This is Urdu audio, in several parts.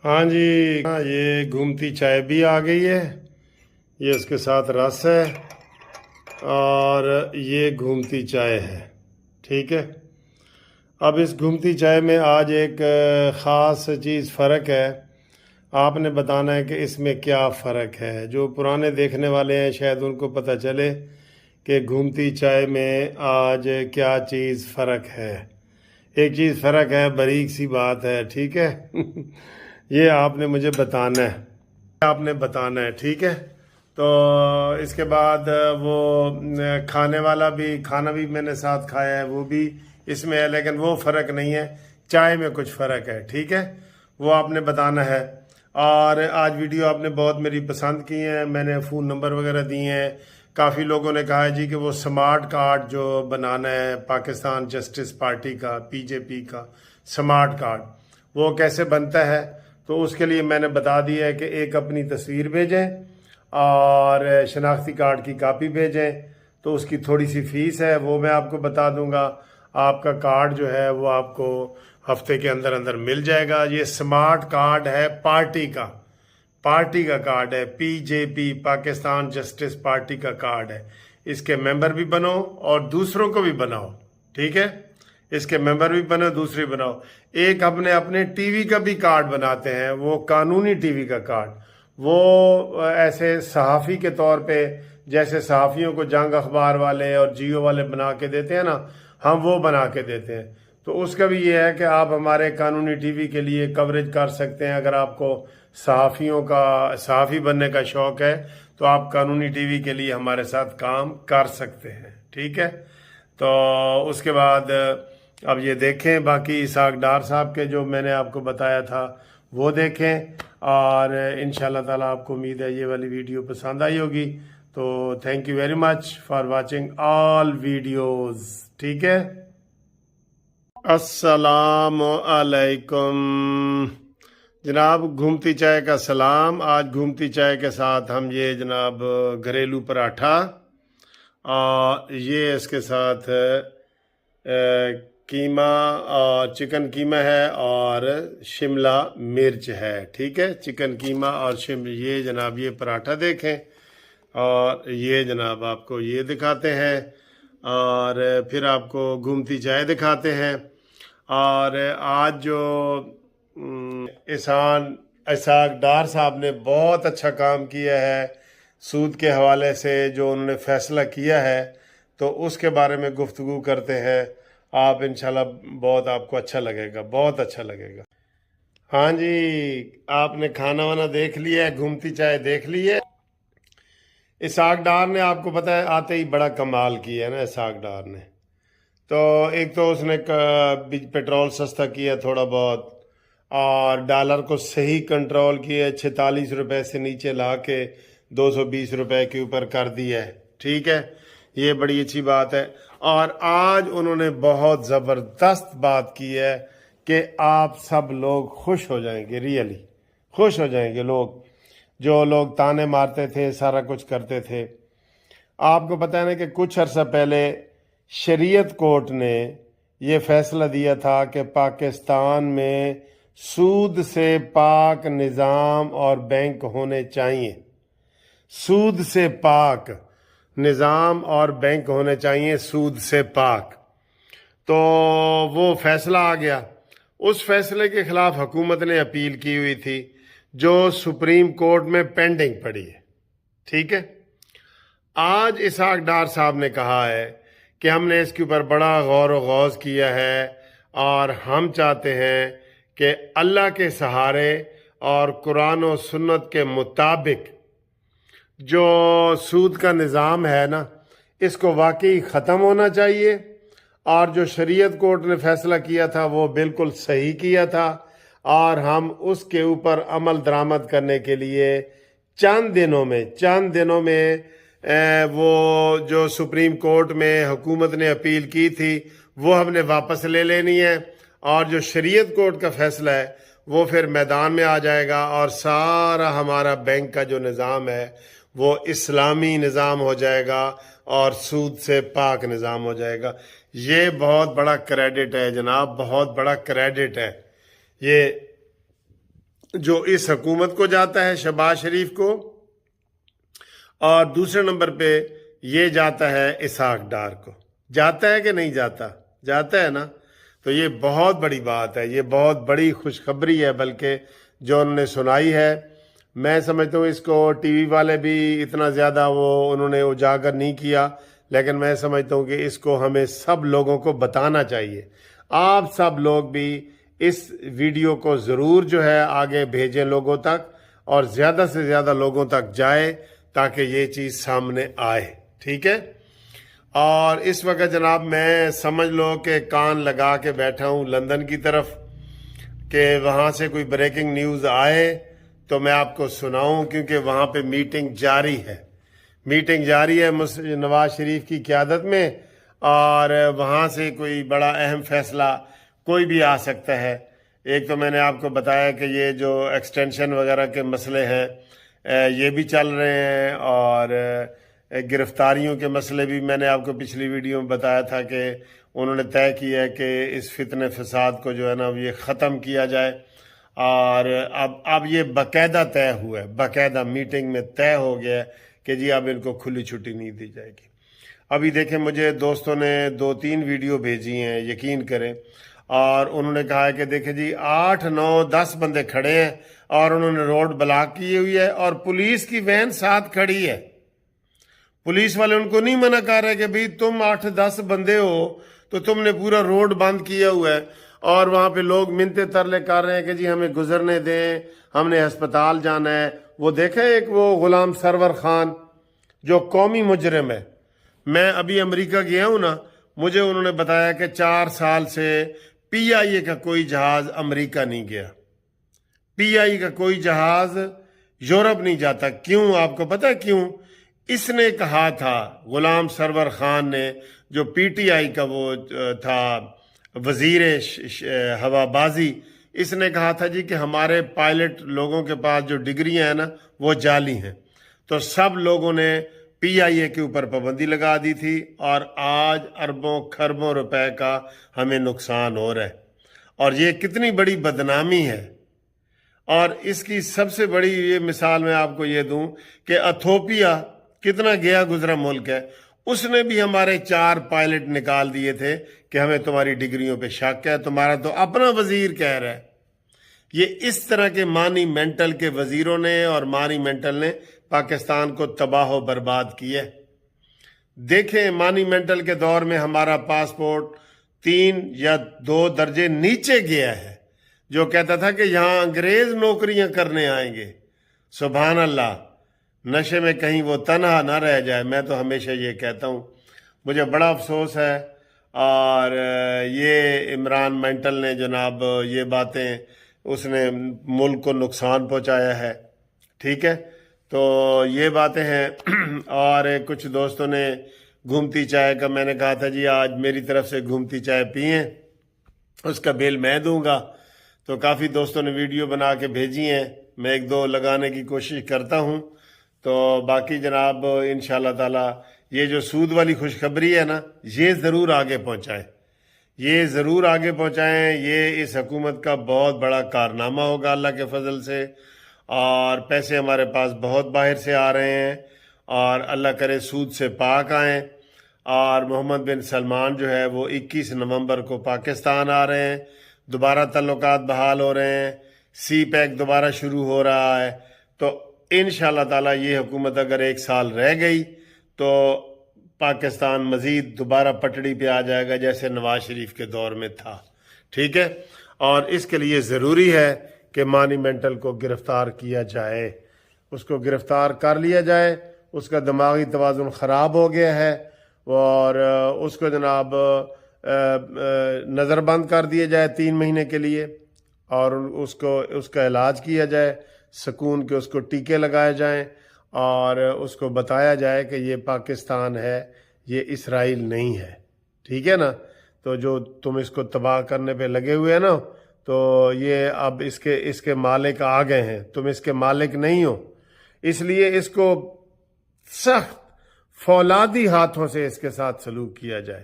ہاں جی، یہ گھومتی چائے بھی آ گئی ہے، یہ اس کے ساتھ رس ہے اور یہ گھومتی چائے ہے۔ ٹھیک ہے، اب اس گھومتی چائے میں آج ایک خاص چیز فرق ہے، آپ نے بتانا ہے کہ اس میں کیا فرق ہے۔ جو پرانے دیکھنے والے ہیں شاید ان کو پتہ چلے کہ گھومتی چائے میں آج کیا چیز فرق ہے۔ ایک چیز فرق ہے، باریک سی بات ہے، ٹھیک ہے یہ آپ نے مجھے بتانا ہے، ٹھیک ہے۔ تو اس کے بعد وہ کھانا بھی میں نے ساتھ کھایا ہے، وہ بھی اس میں ہے، لیکن وہ فرق نہیں ہے، چائے میں کچھ فرق ہے، ٹھیک ہے، وہ آپ نے بتانا ہے۔ اور آج ویڈیو آپ نے بہت میری پسند کی ہیں، میں نے فون نمبر وغیرہ دیے ہیں، کافی لوگوں نے کہا ہے جی کہ وہ سمارٹ کارڈ جو بنانا ہے پاکستان جسٹس پارٹی کا، پی جے پی کا سمارٹ کارڈ، وہ کیسے بنتا ہے۔ تو اس کے لیے میں نے بتا دیا ہے کہ ایک اپنی تصویر بھیجیں اور شناختی کارڈ کی کاپی بھیجیں، تو اس کی تھوڑی سی فیس ہے، وہ میں آپ کو بتا دوں گا۔ آپ کا کارڈ جو ہے وہ آپ کو ہفتے کے اندر اندر مل جائے گا۔ یہ سمارٹ کارڈ ہے پارٹی کا کارڈ ہے، پی جے پی پاکستان جسٹس پارٹی کا کارڈ ہے۔ اس کے ممبر بھی بنو اور دوسروں کو بھی بناؤ، ٹھیک ہے، اس کے ممبر بھی بنو، دوسرے بناؤ۔ ایک اپنے ٹی وی کا بھی کارڈ بناتے ہیں، وہ قانونی ٹی وی کا کارڈ، وہ ایسے صحافی کے طور پہ جیسے صحافیوں کو جنگ اخبار والے اور جیو والے بنا کے دیتے ہیں نا، ہم وہ بنا کے دیتے ہیں۔ تو اس کا بھی یہ ہے کہ آپ ہمارے قانونی ٹی وی کے لیے کوریج کر سکتے ہیں۔ اگر آپ کو صحافی بننے کا شوق ہے تو آپ قانونی ٹی وی کے لیے ہمارے ساتھ کام کر سکتے ہیں، ٹھیک ہے۔ تو اس کے بعد اب یہ دیکھیں، باقی اسحاق ڈار صاحب کے جو میں نے آپ کو بتایا تھا وہ دیکھیں، اور انشاءاللہ تعالیٰ آپ کو امید ہے یہ والی ویڈیو پسند آئی ہوگی۔ تو thank you very much for watching all videos, ٹھیک ہے۔ السلام علیکم جناب، گھومتی چائے کا سلام۔ آج گھومتی چائے کے ساتھ ہم یہ جناب گھریلو پراٹھا، اور یہ اس کے ساتھ قیمہ اور چکن قیمہ ہے اور شملہ مرچ ہے، ٹھیک ہے، چکن قیمہ اور یہ جناب یہ پراٹھا دیکھیں، اور یہ جناب آپ کو یہ دکھاتے ہیں، اور پھر آپ کو گھومتی چائے دکھاتے ہیں۔ اور آج جو اسحاق ڈار صاحب نے بہت اچھا کام کیا ہے سود کے حوالے سے، جو انہوں نے فیصلہ کیا ہے، تو اس کے بارے میں گفتگو کرتے ہیں۔ آپ انشاءاللہ بہت آپ کو اچھا لگے گا، بہت اچھا لگے گا۔ ہاں جی، آپ نے کھانا وانا دیکھ لیا ہے، گھومتی چائے دیکھ لی ہے۔ اسحاق ڈار نے آپ کو پتہ ہے آتے ہی بڑا کمال کیا ہے نا اسحاق ڈار نے۔ تو ایک تو اس نے پیٹرول سستا کیا تھوڑا بہت، اور ڈالر کو صحیح کنٹرول کیا، 46 روپے سے نیچے لا کے 220 روپے کے اوپر کر دیا ہے، ٹھیک ہے، یہ بڑی اچھی بات ہے۔ اور آج انہوں نے بہت زبردست بات کی ہے کہ آپ سب لوگ خوش ہو جائیں گے، ریئلی خوش ہو جائیں گے۔ جو لوگ تانے مارتے تھے، سارا کچھ کرتے تھے، آپ کو پتہ ہے نا کہ کچھ عرصہ پہلے شریعت کورٹ نے یہ فیصلہ دیا تھا کہ پاکستان میں سود سے پاک نظام اور بینک ہونے چاہیے، سود سے پاک نظام اور بینک ہونے چاہیے، سود سے پاک۔ تو وہ فیصلہ آ گیا، اس فیصلے کے خلاف حکومت نے اپیل کی ہوئی تھی، جو سپریم کورٹ میں پینڈنگ پڑی ہے، ٹھیک ہے۔ آج اسحاق ڈار صاحب نے کہا ہے کہ ہم نے اس کے اوپر بڑا غور و خوض کیا ہے، اور ہم چاہتے ہیں کہ اللہ کے سہارے اور قرآن و سنت کے مطابق جو سود کا نظام ہے نا، اس کو واقعی ختم ہونا چاہیے، اور جو شریعت کورٹ نے فیصلہ کیا تھا وہ بالکل صحیح کیا تھا، اور ہم اس کے اوپر عمل درآمد کرنے کے لیے چند دنوں میں وہ جو سپریم کورٹ میں حکومت نے اپیل کی تھی وہ ہم نے واپس لے لینی ہے، اور جو شریعت کورٹ کا فیصلہ ہے وہ پھر میدان میں آ جائے گا، اور سارا ہمارا بینک کا جو نظام ہے وہ اسلامی نظام ہو جائے گا اور سود سے پاک نظام ہو جائے گا۔ یہ بہت بڑا کریڈٹ ہے جناب، بہت بڑا کریڈٹ ہے یہ جو اس حکومت کو جاتا ہے شہباز شریف کو، اور دوسرے نمبر پہ یہ جاتا ہے اسحاق ڈار کو۔ جاتا ہے کہ نہیں جاتا؟ جاتا ہے نا۔ تو یہ بہت بڑی بات ہے، یہ بہت بڑی خوشخبری ہے بلکہ جو انہوں نے سنائی ہے۔ میں سمجھتا ہوں اس کو ٹی وی والے بھی اتنا زیادہ انہوں نے اجاگر نہیں کیا، لیکن میں سمجھتا ہوں کہ اس کو ہمیں سب لوگوں کو بتانا چاہیے۔ آپ سب لوگ بھی اس ویڈیو کو ضرور جو ہے آگے بھیجیں لوگوں تک، اور زیادہ سے زیادہ لوگوں تک جائے تاکہ یہ چیز سامنے آئے، ٹھیک ہے؟ اور اس وقت جناب میں سمجھ لو کہ کان لگا کے بیٹھا ہوں لندن کی طرف، کہ وہاں سے کوئی بریکنگ نیوز آئے تو میں آپ کو سناؤں، کیونکہ وہاں پہ میٹنگ جاری ہے، میٹنگ جاری ہے نواز شریف کی قیادت میں، اور وہاں سے کوئی بڑا اہم فیصلہ کوئی بھی آ سکتا ہے۔ ایک تو میں نے آپ کو بتایا کہ یہ جو ایکسٹینشن وغیرہ کے مسئلے ہیں یہ بھی چل رہے ہیں، اور گرفتاریوں کے مسئلے بھی میں نے آپ کو پچھلی ویڈیو میں بتایا تھا کہ انہوں نے طے کیا ہے کہ اس فتنہ فساد کو جو ہے نا یہ ختم کیا جائے، اور اب یہ باقاعدہ طے ہوا ہے، باقاعدہ میٹنگ میں طے ہو گیا ہے کہ جی اب ان کو کھلی چھٹی نہیں دی جائے گی۔ ابھی دیکھیں مجھے دوستوں نے 2-3 ویڈیو بھیجی ہیں، یقین کریں، اور انہوں نے کہا ہے کہ دیکھیں جی 8 9 10 بندے کھڑے ہیں اور انہوں نے روڈ بلاک کی ہوئی ہے، اور پولیس کی وین ساتھ کھڑی ہے۔ پولیس والے ان کو نہیں منع کر رہے کہ بھئی تم 8-10 بندے ہو تو تم نے پورا روڈ بند کیا ہوا ہے، اور وہاں پہ لوگ منتے ترلے کر رہے ہیں کہ جی ہمیں گزرنے دیں، ہم نے ہسپتال جانا ہے۔ وہ دیکھیں ایک وہ غلام سرور خان جو قومی مجرم ہے، میں ابھی امریکہ گیا ہوں نا، مجھے انہوں نے بتایا کہ 4 سال سے پی آئی اے کا کوئی جہاز امریکہ نہیں گیا، پی آئی کا کوئی جہاز یورپ نہیں جاتا۔ کیوں؟ آپ کو پتہ کیوں؟ اس نے کہا تھا، غلام سرور خان نے، جو پی ٹی آئی کا وہ تھا وزیر ہوا بازی، اس نے کہا تھا جی کہ ہمارے پائلٹ لوگوں کے پاس جو ڈگریاں ہیں نا وہ جعلی ہیں۔ تو سب لوگوں نے پی آئی اے کے اوپر پابندی لگا دی تھی، اور آج اربوں کھربوں روپے کا ہمیں نقصان ہو رہا ہے، اور یہ کتنی بڑی بدنامی ہے۔ اور اس کی سب سے بڑی یہ مثال میں آپ کو یہ دوں کہ ایتھوپیا کتنا گیا گزرا ملک ہے، اس نے بھی ہمارے 4 پائلٹ نکال دیے تھے کہ ہمیں تمہاری ڈگریوں پہ شک ہے، تمہارا تو اپنا وزیر کہہ رہا ہے۔ یہ اس طرح کے مانی مینٹل کے وزیروں نے اور مانی مینٹل نے پاکستان کو تباہ و برباد کیا ہے۔ دیکھیں مانی مینٹل کے دور میں ہمارا پاسپورٹ 3 یا 2 درجے نیچے گیا ہے، جو کہتا تھا کہ یہاں انگریز نوکریاں کرنے آئیں گے۔ سبحان اللہ، نشے میں کہیں وہ تنہا نہ رہ جائے، میں تو ہمیشہ یہ کہتا ہوں۔ مجھے بڑا افسوس ہے، اور یہ عمران مینٹل نے جناب یہ باتیں، اس نے ملک کو نقصان پہنچایا ہے، ٹھیک ہے؟ تو یہ باتیں ہیں۔ اور کچھ دوستوں نے گھومتی چائے کا، میں نے کہا تھا جی آج میری طرف سے گھومتی چائے پئیں، اس کا بل میں دوں گا، تو کافی دوستوں نے ویڈیو بنا کے بھیجی ہیں، میں 1-2 لگانے کی کوشش کرتا ہوں۔ تو باقی جناب انشاءاللہ تعالی یہ جو سود والی خوشخبری ہے نا، یہ ضرور آگے پہنچائیں، یہ ضرور آگے پہنچائیں۔ یہ اس حکومت کا بہت بڑا کارنامہ ہوگا اللہ کے فضل سے، اور پیسے ہمارے پاس بہت باہر سے آ رہے ہیں، اور اللہ کرے سود سے پاک آئیں۔ اور محمد بن سلمان جو ہے وہ 21 نومبر کو پاکستان آ رہے ہیں، دوبارہ تعلقات بحال ہو رہے ہیں، سی پیک دوبارہ شروع ہو رہا ہے۔ تو انشاءاللہ تعالی یہ حکومت اگر 1 سال رہ گئی تو پاکستان مزید دوبارہ پٹڑی پہ آ جائے گا جیسے نواز شریف کے دور میں تھا، ٹھیک ہے؟ اور اس کے لیے ضروری ہے کہ مانی مینٹل کو گرفتار کیا جائے، اس کو گرفتار کر لیا جائے۔ اس کا دماغی توازن خراب ہو گیا ہے، اور اس کو جناب نظر بند کر دیا جائے 3 مہینے کے لیے، اور اس کا علاج کیا جائے، سکون کے اس کو ٹیکے لگائے جائیں، اور اس کو بتایا جائے کہ یہ پاکستان ہے، یہ اسرائیل نہیں ہے، ٹھیک ہے نا؟ تو جو تم اس کو تباہ کرنے پہ لگے ہوئے ہیں نا، تو یہ اب اس کے مالک آ گئے ہیں، تم اس کے مالک نہیں ہو، اس لیے اس کو سخت فولادی ہاتھوں سے اس کے ساتھ سلوک کیا جائے،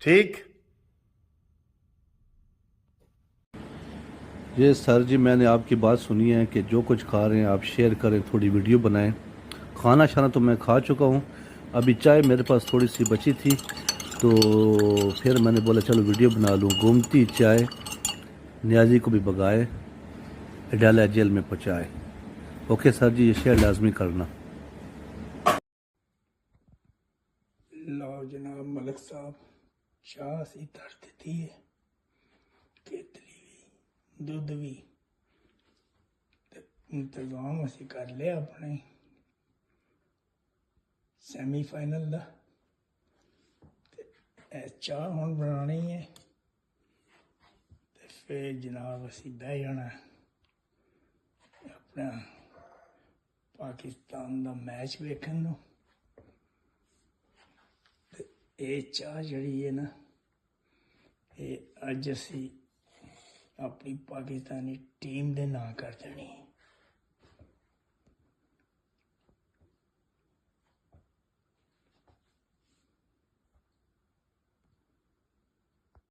ٹھیک؟ یہ سر جی میں نے آپ کی بات سنی ہے کہ جو کچھ کھا رہے ہیں آپ شیئر کریں، تھوڑی ویڈیو بنائیں. کھانا شانا تو میں کھا چکا ہوں، ابھی چائے میرے پاس تھوڑی سی بچی تھی تو پھر میں نے بولا چلو ویڈیو بنا لوں. گومتی چائے نیازی کو بھی بگائے، اڈالہ جیل میں پہنچائے. اوکے سر جی، یہ شیئر لازمی کرنا. لو جناب ملک صاحب، چاہ سی تر دیتی ہے، کیتلی بھی دودھ بھی انتظام اسی کر لیا اپنے سیمی فائنل دا. چاہ ہوں بنانی ہے پھر جناب اسی بہ جانا اپنا پاکستان دا میچ ویکھن نو. یہ چاہ جڑی ہے نا، یہ اج اسی اپنی پاکستانی ٹیم دے نام کر دینی ہے.